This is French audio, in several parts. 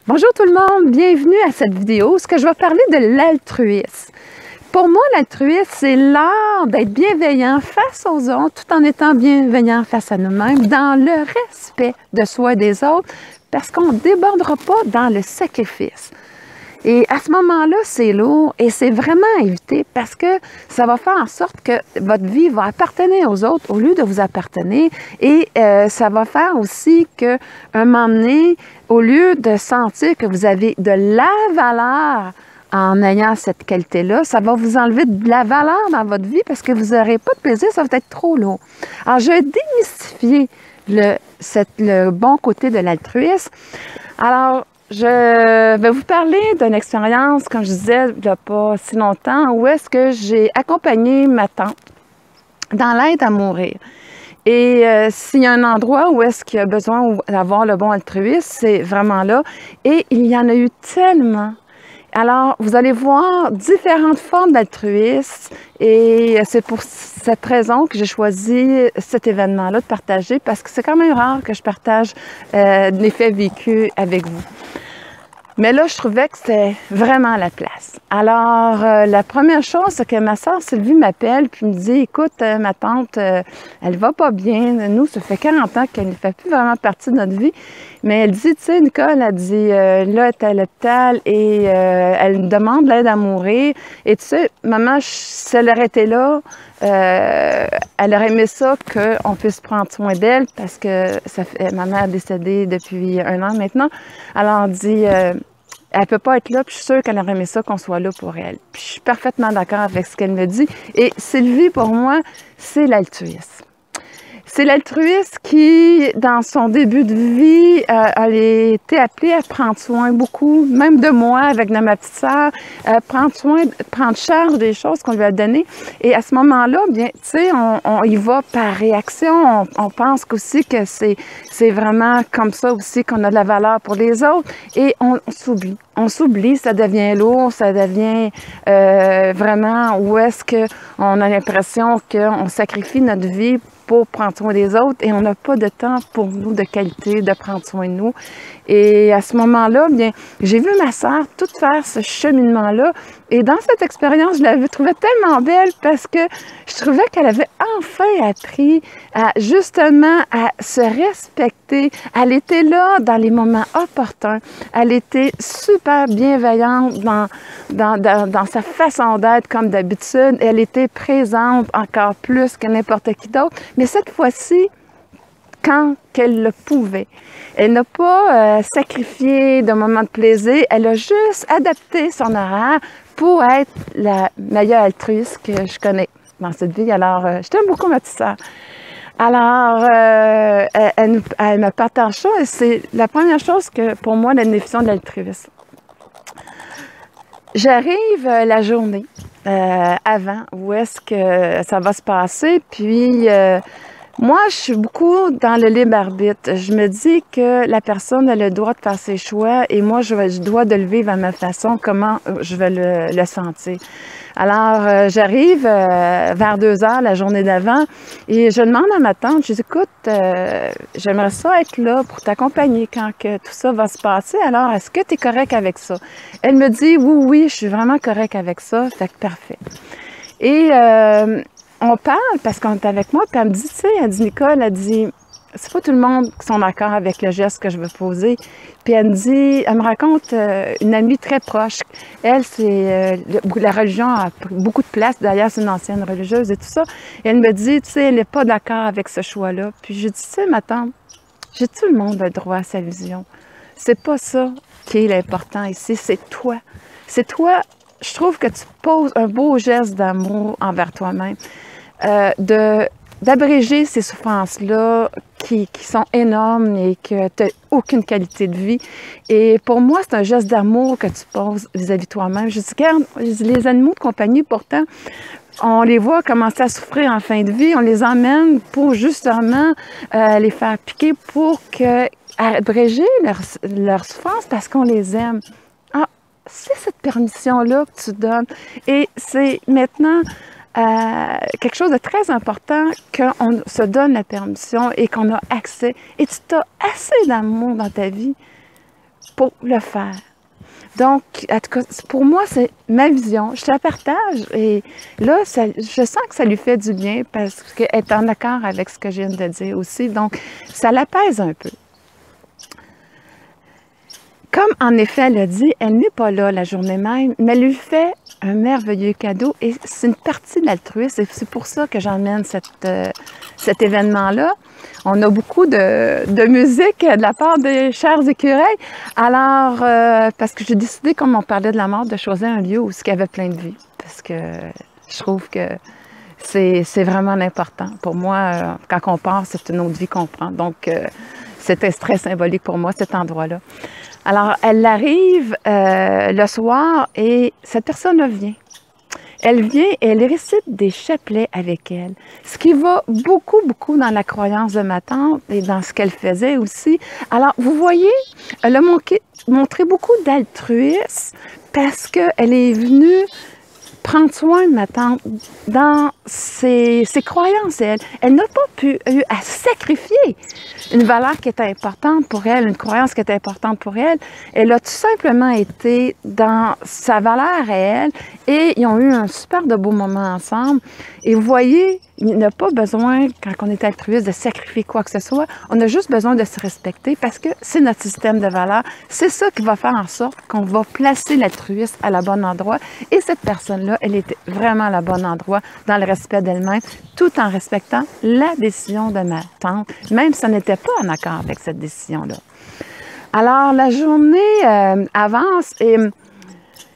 Bonjour tout le monde, bienvenue à cette vidéo où je vais parler de l'altruisme. Pour moi, l'altruisme, c'est l'art d'être bienveillant face aux autres tout en étant bienveillant face à nous-mêmes dans le respect de soi et des autres parce qu'on ne débordera pas dans le sacrifice. Et à ce moment-là, c'est lourd et c'est vraiment à éviter parce que ça va faire en sorte que votre vie va appartenir aux autres au lieu de vous appartenir. Et ça va faire aussi qu'à un moment donné, au lieu de sentir que vous avez de la valeur en ayant cette qualité-là, ça va vous enlever de la valeur dans votre vie parce que vous n'aurez pas de plaisir, ça va être trop lourd. Alors, je vais démystifier le bon côté de l'altruisme. Alors, je vais vous parler d'une expérience, comme je disais, il n'y a pas si longtemps, où est-ce que j'ai accompagné ma tante dans l'aide à mourir. Et s'il y a un endroit où est-ce qu'il y a besoin d'avoir le bon altruisme, c'est vraiment là. Et il y en a eu tellement. Alors, vous allez voir différentes formes d'altruisme et c'est pour cette raison que j'ai choisi cet événement-là de partager parce que c'est quand même rare que je partage des faits vécus avec vous. Mais là, je trouvais que c'était vraiment la place. Alors, la première chose, c'est que ma sœur Sylvie m'appelle puis me dit « Écoute, ma tante, elle va pas bien. Nous, ça fait 40 ans qu'elle ne fait plus vraiment partie de notre vie. » Mais elle dit « Tu sais, Nicole, elle dit là, elle est à l'hôpital et elle demande l'aide à mourir. Et tu sais, maman, si elle aurait été là, elle aurait aimé ça qu'on puisse prendre soin d'elle parce que ma mère est décédée depuis 1 an maintenant. Alors, elle dit elle peut pas être là, puis je suis sûre qu'elle aurait aimé ça qu'on soit là pour elle. Puis je suis parfaitement d'accord avec ce qu'elle me dit. Et Sylvie, pour moi, c'est l'altruisme. C'est l'altruisme qui, dans son début de vie, a été appelée à prendre soin beaucoup, même de moi, avec ma petite sœur, prendre charge des choses qu'on lui a données. Et à ce moment-là, bien, tu sais, on y va par réaction. On pense aussi que c'est vraiment comme ça aussi qu'on a de la valeur pour les autres. Et on s'oublie. On s'oublie, ça devient lourd, ça devient vraiment où est-ce qu'on a l'impression qu'on sacrifie notre vie pour prendre soin des autres et on n'a pas de temps pour nous de qualité, de prendre soin de nous. Et à ce moment-là, bien, j'ai vu ma sœur tout faire ce cheminement-là et dans cette expérience, je l'avais trouvée tellement belle parce que je trouvais qu'elle avait enfin appris justement à se respecter. Elle était là dans les moments opportuns. Elle était super bienveillante dans sa façon d'être comme d'habitude. Elle était présente encore plus que n'importe qui d'autre. Mais cette fois-ci, quand qu'elle le pouvait. Elle n'a pas sacrifié de moments de plaisir. Elle a juste adapté son horaire pour être la meilleure altruiste que je connais dans cette vie. Alors, je t'aime beaucoup, ma petite sœur. Alors, elle me partage ça et c'est la première chose que, pour moi, la définition de l'altruisme. J'arrive la journée avant où est-ce que ça va se passer, puis moi, je suis beaucoup dans le libre arbitre. Je me dis que la personne a le droit de faire ses choix et moi, je dois de le vivre à ma façon, comment je vais le sentir. Alors, j'arrive vers 2 heures la journée d'avant et je demande à ma tante, je dis, écoute, j'aimerais ça être là pour t'accompagner quand que tout ça va se passer. Alors, est-ce que tu es correct avec ça? Elle me dit, oui, je suis vraiment correct avec ça. Fait que parfait. Et on parle parce qu'on est avec moi, puis elle me dit, tu sais, elle dit, Nicole, elle dit, c'est pas tout le monde qui sont d'accord avec le geste que je veux poser. Puis elle me dit, elle me raconte une amie très proche. Elle, c'est la religion a pris beaucoup de place. D'ailleurs, c'est une ancienne religieuse et tout ça. Et elle me dit, tu sais, elle n'est pas d'accord avec ce choix-là. Puis je dis, tu sais, ma tante, j'ai tout le monde le droit à sa vision. C'est pas ça qui est l'important ici, c'est toi. C'est toi. Je trouve que tu poses un beau geste d'amour envers toi-même, d'abréger ces souffrances-là qui sont énormes et que tu n'as aucune qualité de vie. Et pour moi, c'est un geste d'amour que tu poses vis-à-vis de toi-même. Je dis, regarde, les animaux de compagnie, pourtant, on les voit commencer à souffrir en fin de vie, on les emmène pour justement les faire piquer pour abréger leur souffrance parce qu'on les aime. C'est cette permission-là que tu donnes. Et c'est maintenant quelque chose de très important qu'on se donne la permission et qu'on a accès. Et tu as assez d'amour dans ta vie pour le faire. Donc, en tout cas, pour moi, c'est ma vision. Je la partage et là, je sens que ça lui fait du bien parce qu'elle est en accord avec ce que je viens de dire aussi. Donc, ça l'apaise un peu. Comme en effet, elle a dit, elle n'est pas là la journée même, mais elle lui fait un merveilleux cadeau et c'est une partie de l'altruisme et c'est pour ça que j'emmène cet événement-là. On a beaucoup de musique de la part des chers écureuils. Alors, parce que j'ai décidé, comme on parlait de la mort, de choisir un lieu où il y avait plein de vie. Parce que je trouve que c'est vraiment important. Pour moi, quand on part, c'est une autre vie qu'on prend. Donc, c'était très symbolique pour moi, cet endroit-là. Alors, elle arrive le soir et cette personne-là vient. Elle vient et elle récite des chapelets avec elle, ce qui va beaucoup, beaucoup dans la croyance de ma tante et dans ce qu'elle faisait aussi. Alors, vous voyez, elle a montré beaucoup d'altruisme parce qu'elle est venue prendre soin de ma tante dans ses croyances. Elle n'a pas eu à sacrifier une valeur qui était importante pour elle, une croyance qui était importante pour elle. Elle a tout simplement été dans sa valeur à elle et ils ont eu un super de beau moment ensemble. Et vous voyez, il n'a pas besoin, quand on est altruiste, de sacrifier quoi que ce soit. On a juste besoin de se respecter parce que c'est notre système de valeurs. C'est ça qui va faire en sorte qu'on va placer l'altruisme à la bonne endroit. Et cette personne-là, elle était vraiment à la bonne endroit dans le respect d'elle-même, tout en respectant la décision de ma tante, même si ça n'était pas en accord avec cette décision-là. Alors, la journée avance et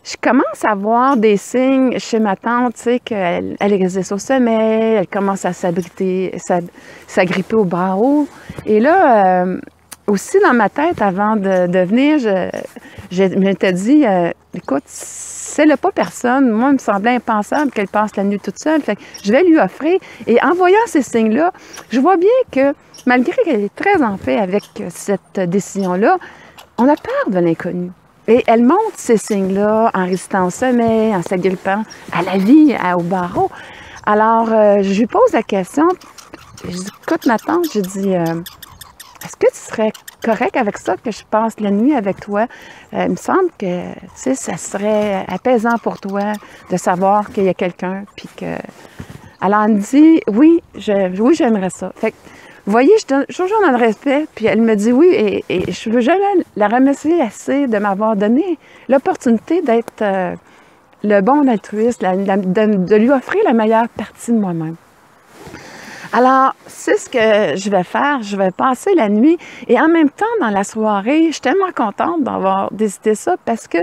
je commence à voir des signes chez ma tante, tu sais, qu'elle résiste au sommeil, elle commence à s'agripper au barreau. Et là, aussi dans ma tête, avant de venir, je m'étais dit, écoute, si elle n'a pas personne, moi, il me semblait impensable qu'elle passe la nuit toute seule. Fait que je vais lui offrir. Et en voyant ces signes-là, je vois bien que, malgré qu'elle est très en paix avec cette décision-là, on a peur de l'inconnu. Et elle montre ces signes-là en résistant au sommeil, en s'agrippant à la vie, au barreau. Alors, je lui pose la question. Je dis, écoute, ma tante, je dis, est-ce que tu serais correct avec ça, que je passe la nuit avec toi? Il me semble que, tu sais, ça serait apaisant pour toi de savoir qu'il y a quelqu'un, puis que... Alors, elle me dit, oui, j'aimerais ça. Fait que, vous voyez, je donne toujours dans le respect, puis elle me dit oui, et je ne veux jamais la remercier assez de m'avoir donné l'opportunité d'être le bon altruiste, de lui offrir la meilleure partie de moi-même. Alors, c'est ce que je vais faire. Je vais passer la nuit et en même temps, dans la soirée, je suis tellement contente d'avoir décidé ça parce que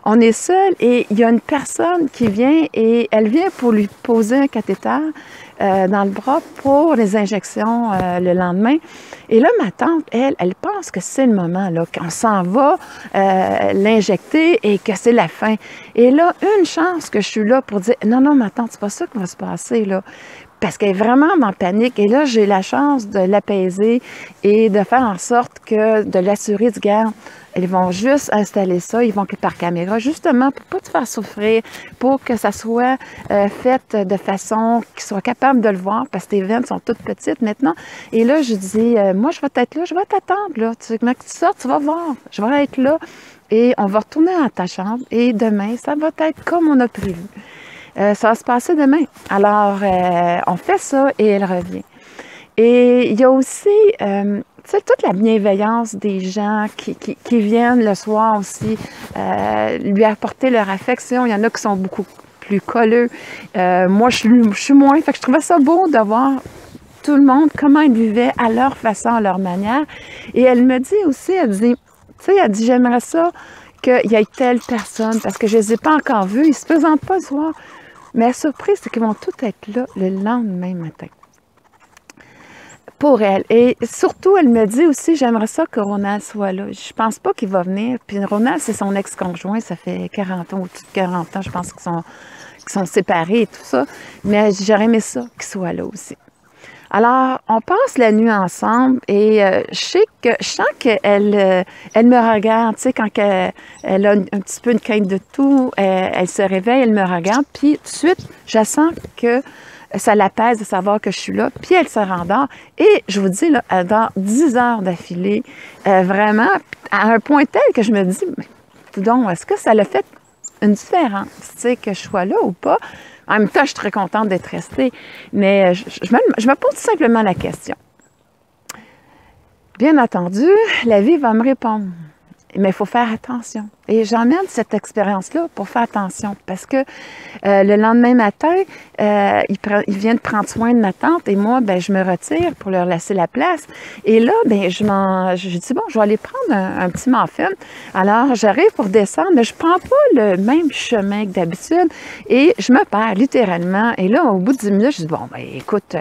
on est seul et il y a une personne qui vient et elle vient pour lui poser un cathéter dans le bras pour les injections le lendemain. Et là, ma tante, elle pense que c'est le moment, là, qu'on s'en va l'injecter et que c'est la fin. Et là, une chance que je suis là pour dire, non, non, ma tante, c'est pas ça qui va se passer, là. Parce qu'elle est vraiment en panique. Et là, j'ai la chance de l'apaiser et de faire en sorte que, de l'assurer du garde. Ils vont juste installer ça, ils vont cliquer par caméra, justement pour pas te faire souffrir, pour que ça soit fait de façon qu'ils soient capables de le voir, parce que tes veines sont toutes petites maintenant. Et là, je dis, moi, je vais être là, je vais t'attendre, là. Quand tu sors, tu vas voir, je vais être là. Et on va retourner dans ta chambre. Et demain, ça va être comme on a prévu. Ça va se passer demain. Alors, on fait ça et elle revient. Et il y a aussi, tu sais, toute la bienveillance des gens qui viennent le soir aussi lui apporter leur affection. Il y en a qui sont beaucoup plus colleux. Moi, je suis moins. Fait que je trouvais ça beau de voir tout le monde, comment ils vivaient à leur façon, à leur manière. Et elle me dit aussi, elle dit, tu sais, elle dit, j'aimerais ça qu'il y ait telle personne, parce que je ne les ai pas encore vus. Ils ne se présentent pas le soir. Mais la surprise, c'est qu'ils vont tous être là le lendemain matin. Pour elle. Et surtout, elle me dit aussi, j'aimerais ça que Ronald soit là. Je pense pas qu'il va venir. Puis Ronald, c'est son ex-conjoint. Ça fait 40 ans, au-dessus de 40 ans, je pense qu'ils sont séparés et tout ça. Mais j'aurais aimé ça qu'il soit là aussi. Alors, on passe la nuit ensemble et je sens qu'elle elle me regarde, tu sais, quand elle a un petit peu une crainte de tout, elle se réveille, elle me regarde, puis tout de suite, je sens que ça l'apaise de savoir que je suis là. Puis elle se rendort. Et je vous dis, là, elle dort 10 heures d'affilée, vraiment, à un point tel que je me dis, donc, est-ce que ça l'a fait une différence, tu sais, que je sois là ou pas? En même temps, je suis très contente d'être restée. Mais je me pose tout simplement la question. Bien entendu, la vie va me répondre. Mais il faut faire attention. Et j'emmène cette expérience-là pour faire attention. Parce que le lendemain matin, ils viennent prendre soin de ma tante et moi, ben, je me retire pour leur laisser la place. Et là, ben, je dis, bon, je vais aller prendre un petit muffin. Alors, j'arrive pour descendre, mais je prends pas le même chemin que d'habitude. Et je me perds littéralement. Et là, au bout de 10 minutes, je dis, bon, ben, écoute,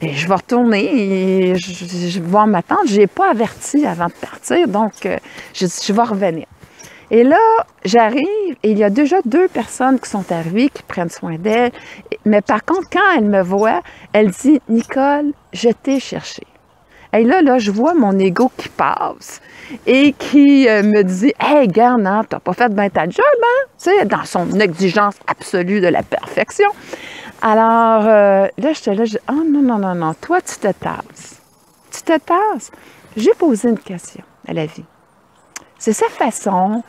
je vais retourner et je vais voir ma tante. Je n'ai pas averti avant de partir, donc je vais revenir. Et là, j'arrive et il y a déjà 2 personnes qui sont arrivées, qui prennent soin d'elle. Mais par contre, quand elle me voit, elle dit, « Nicole, je t'ai cherché. » Et là, je vois mon ego qui passe et qui me dit, « Hey, gars, non, t'as pas fait bien ta job, hein? » Tu sais, dans son exigence absolue de la perfection. Alors, là, j'étais là, je dis, « Oh non, toi, tu te tasses. Tu te tasses. » J'ai posé une question à la vie. C'est sa façon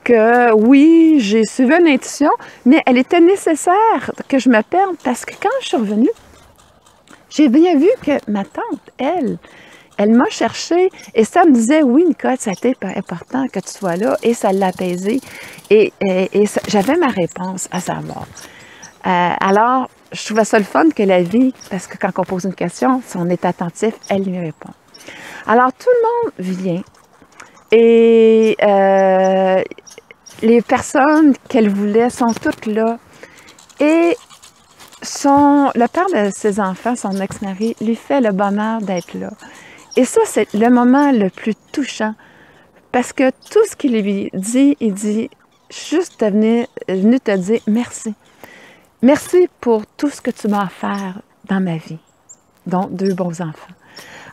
que, oui, j'ai suivi une intuition, mais elle était nécessaire que je me perde parce que quand je suis revenue, j'ai bien vu que ma tante, elle m'a cherché et ça me disait, oui, Nicole, ça a été important que tu sois là et ça l'a apaisé et j'avais ma réponse à savoir. Alors, je trouvais ça le fun que la vie, parce que quand on pose une question, si on est attentif, elle lui répond. Alors, tout le monde vient. Et les personnes qu'elle voulait sont toutes là. Et le père de ses enfants, son ex-mari, lui fait le bonheur d'être là. Et ça, c'est le moment le plus touchant. Parce que tout ce qu'il lui dit, il dit juste venu te dire merci. Merci pour tout ce que tu m'as offert dans ma vie, dont 2 bons enfants.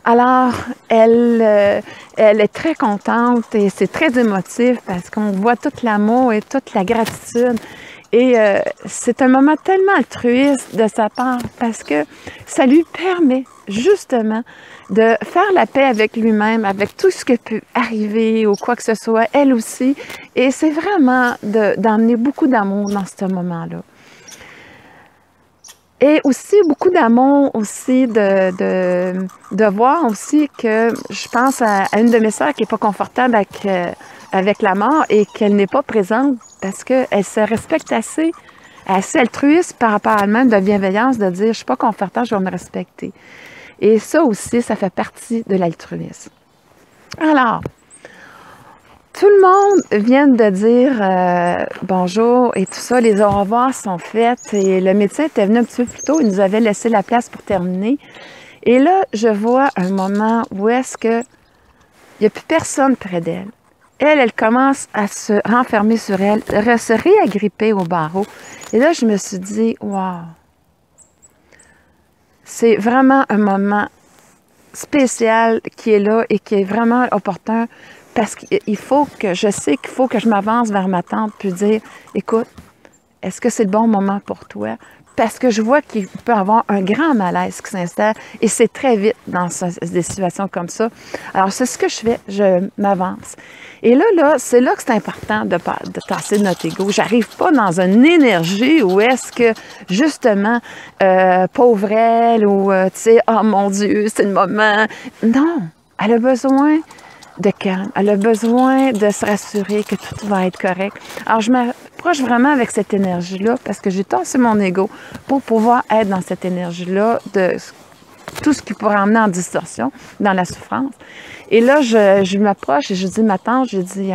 Alors, elle est très contente et c'est très émotif parce qu'on voit tout l'amour et toute la gratitude. Et c'est un moment tellement altruiste de sa part parce que ça lui permet justement de faire la paix avec lui-même, avec tout ce qui peut arriver ou quoi que ce soit, elle aussi. Et c'est vraiment d'emmener beaucoup d'amour dans ce moment-là. Et aussi, beaucoup d'amour aussi de voir aussi que je pense à une de mes sœurs qui n'est pas confortable avec la mort et qu'elle n'est pas présente parce qu'elle se respecte assez altruiste par rapport à elle-même de bienveillance, de dire « je suis pas confortable, je vais me respecter ». Et ça aussi, ça fait partie de l'altruisme. Alors, tout le monde vient de dire bonjour et tout ça, les au revoir sont faites et le médecin était venu un petit peu plus tôt, il nous avait laissé la place pour terminer. Et là, je vois un moment où est-ce que il n'y a plus personne près d'elle. Elle commence à se renfermer sur elle, se réagripper au barreau. Et là, je me suis dit, wow, c'est vraiment un moment spécial qui est là et qui est vraiment opportun. Parce qu'il faut que, je sais qu'il faut que je m'avance vers ma tante puis dire, écoute, est-ce que c'est le bon moment pour toi? Parce que je vois qu'il peut y avoir un grand malaise qui s'installe et c'est très vite dans des situations comme ça. Alors, c'est ce que je fais, je m'avance. Et là, c'est là que c'est important de tasser notre ego. J'arrive pas dans une énergie où est-ce que, justement, pauvre elle ou, tu sais, oh mon Dieu, c'est le moment. Non, elle a besoin de calme. Elle a besoin de se rassurer que tout va être correct. Alors, je m'approche vraiment avec cette énergie-là parce que j'ai tassé mon ego pour pouvoir être dans cette énergie-là de tout ce qui pourrait emmener en distorsion, dans la souffrance. Et là, je m'approche et je dis, ma tante, je dis,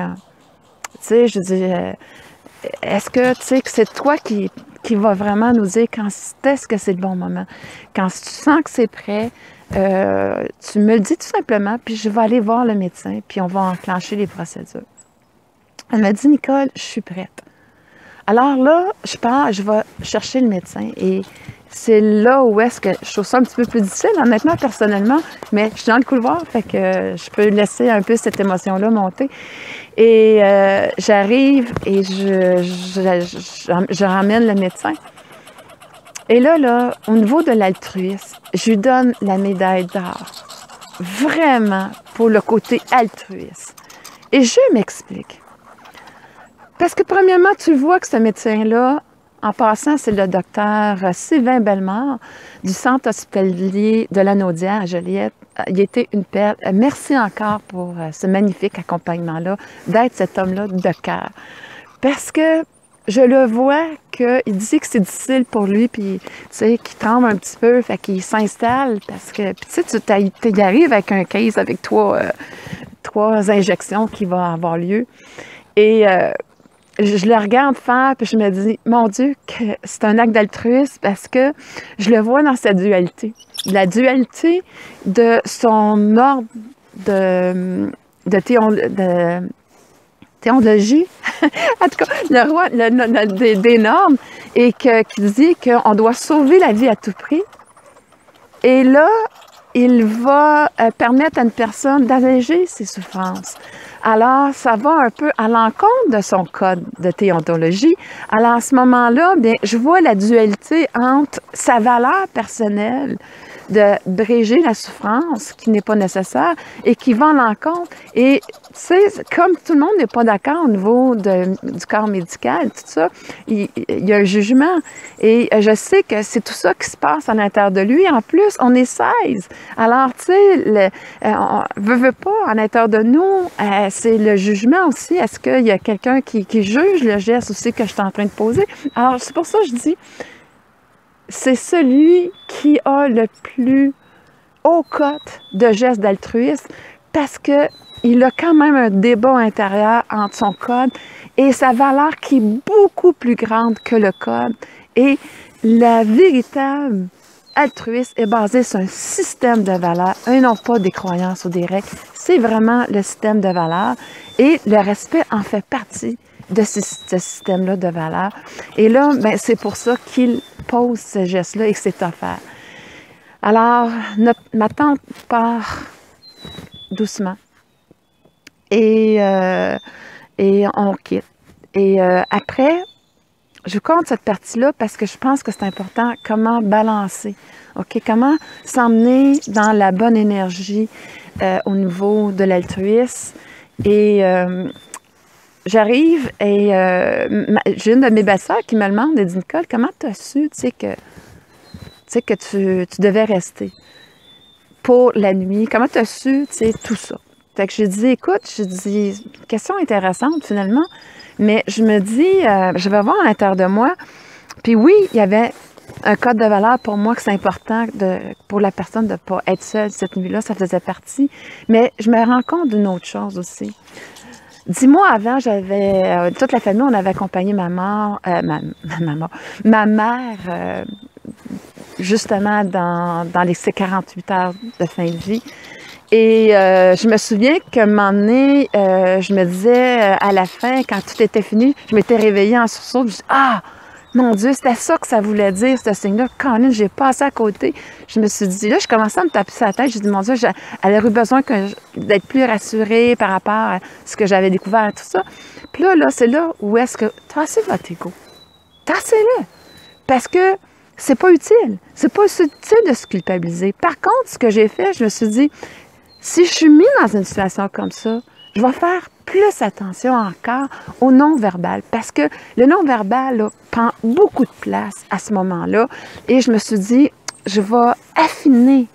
tu sais, est-ce que, tu sais, que c'est toi qui va vraiment nous dire quand est-ce que c'est le bon moment? Quand tu sens que c'est prêt, tu me le dis tout simplement, puis je vais aller voir le médecin, puis on va enclencher les procédures. Elle m'a dit, Nicole, je suis prête. Alors là, je pars, je vais chercher le médecin et c'est là où est-ce que je trouve ça un petit peu plus difficile, honnêtement, personnellement, mais je suis dans le couloir, fait que je peux laisser un peu cette émotion-là monter. Et j'arrive et je ramène le médecin. Et là, au niveau de l'altruisme, je lui donne la médaille d'or. Vraiment, pour le côté altruiste. Et je m'explique. Parce que premièrement, tu vois que ce médecin-là, en passant, c'est le docteur Sylvain Bellemare du Centre hospitalier de la Naudière à Joliette. Il était une perle. Merci encore pour ce magnifique accompagnement-là, d'être cet homme-là de cœur. Parce que je le vois qu'il dit que c'est difficile pour lui, puis tu sais, qu'il tremble un petit peu, fait qu'il s'installe parce que, puis tu sais, tu y arrives avec un case avec trois injections qui vont avoir lieu. Et je le regarde faire, puis je me dis, mon Dieu, que c'est un acte d'altruisme parce que je le vois dans sa dualité. La dualité de son ordre de théologie, en tout cas, le roi des normes, et qui dit qu'on doit sauver la vie à tout prix. Et là, il va permettre à une personne d'alléger ses souffrances. Alors, ça va un peu à l'encontre de son code de déontologie. Alors, à ce moment-là, bien, je vois la dualité entre sa valeur personnelle de bréger la souffrance qui n'est pas nécessaire et qui va à l'encontre. Et, tu sais, comme tout le monde n'est pas d'accord au niveau du corps médical, tout ça, il y a un jugement. Et je sais que c'est tout ça qui se passe à l'intérieur de lui. En plus, on est 16. Alors, tu sais, on veut pas, à l'intérieur de nous, c'est le jugement aussi. Est-ce qu'il y a quelqu'un qui juge le geste aussi que je suis en train de poser? Alors, c'est pour ça que je dis, c'est celui qui a le plus haut cote de gestes d'altruisme parce qu'il a quand même un débat intérieur entre son code et sa valeur qui est beaucoup plus grande que le code. Et la véritable altruisme est basée sur un système de valeurs et non pas des croyances ou des règles. C'est vraiment le système de valeurs et le respect en fait partie de ce système-là de valeurs. Et là, ben, c'est pour ça qu'il pose ce geste-là et que c'est offert. Alors, ma tante part doucement et on quitte. Et après, je compte cette partie-là parce que je pense que c'est important, comment balancer, OK? Comment s'emmener dans la bonne énergie au niveau de l'altruisme. Et j'arrive et j'ai une de mes belles-sœurs qui me demande, elle dit, Nicole, comment tu as su, que tu devais rester pour la nuit? Comment tu as su, tout ça? Fait que j'ai dit, écoute, question intéressante finalement, mais je me dis, je vais voir à l'intérieur de moi. Puis oui, il y avait un code de valeur pour moi que c'est important pour la personne de ne pas être seule cette nuit-là, ça faisait partie. Mais je me rends compte d'une autre chose aussi. 10 mois avant, j'avais toute la famille, on avait accompagné ma mère, justement dans ces 48 heures de fin de vie. Et je me souviens qu'à un moment donné, je me disais à la fin, quand tout était fini, je m'étais réveillée en sursaut, je me dis, ah, mon Dieu, c'était ça que ça voulait dire, ce signe-là. Colin, j'ai passé à côté. Je me suis dit, là, je commençais à me taper sur la tête. J'ai dit, mon Dieu, elle aurait eu besoin d'être plus rassurée par rapport à ce que j'avais découvert et tout ça. Puis là, c'est là où est-ce que tassez votre ego. Tassez-le. Parce que c'est pas utile. C'est pas utile de se culpabiliser. Par contre, ce que j'ai fait, je me suis dit, si je suis mis dans une situation comme ça, je vais faire plus attention encore au non-verbal parce que le non-verbal là, prend beaucoup de place à ce moment-là et je me suis dit, je vais affiner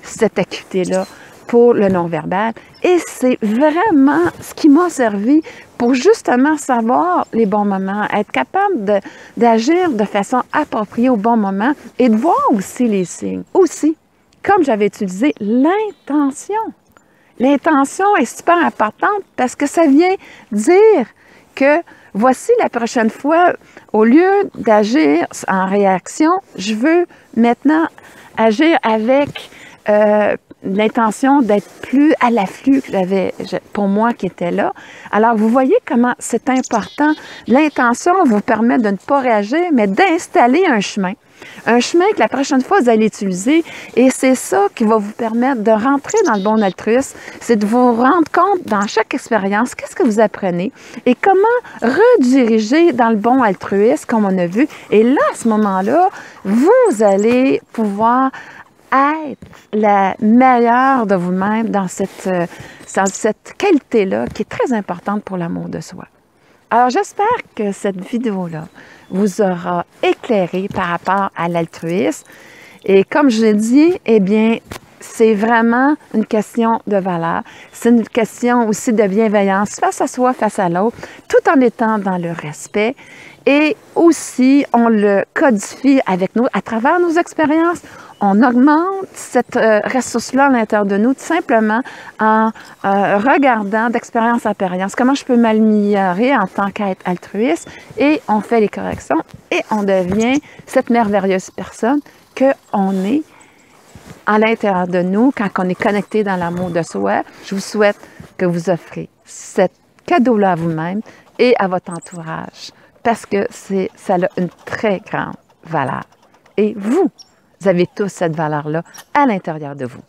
cette acuité-là pour le non-verbal et c'est vraiment ce qui m'a servi pour justement savoir les bons moments, être capable d'agir de façon appropriée au bon moment et de voir aussi les signes. Aussi, comme j'avais utilisé l'intention. L'intention est super importante parce que ça vient dire que voici la prochaine fois, au lieu d'agir en réaction, je veux maintenant agir avec l'intention d'être plus à l'afflux que j'avais pour moi qui était là. Alors, vous voyez comment c'est important. L'intention vous permet de ne pas réagir, mais d'installer un chemin. Un chemin que la prochaine fois, vous allez utiliser. Et c'est ça qui va vous permettre de rentrer dans le bon altruisme. C'est de vous rendre compte dans chaque expérience, qu'est-ce que vous apprenez et comment rediriger dans le bon altruisme, comme on a vu. Et là, à ce moment-là, vous allez pouvoir être la meilleure de vous-même dans cette qualité-là qui est très importante pour l'amour de soi. Alors, j'espère que cette vidéo-là vous aura éclairé par rapport à l'altruisme. Et comme je l'ai dit, eh bien, c'est vraiment une question de valeur. C'est une question aussi de bienveillance face à soi, face à l'autre, tout en étant dans le respect. Et aussi, on le codifie avec nous à travers nos expériences. On augmente cette ressource-là à l'intérieur de nous tout simplement en regardant d'expérience en expérience comment je peux m'améliorer en tant qu'être altruiste et on fait les corrections et on devient cette merveilleuse personne qu'on est à l'intérieur de nous quand on est connecté dans l'amour de soi. Je vous souhaite que vous offrez ce cadeau-là à vous-même et à votre entourage parce que ça a une très grande valeur. Et vous avez tous cette valeur-là à l'intérieur de vous.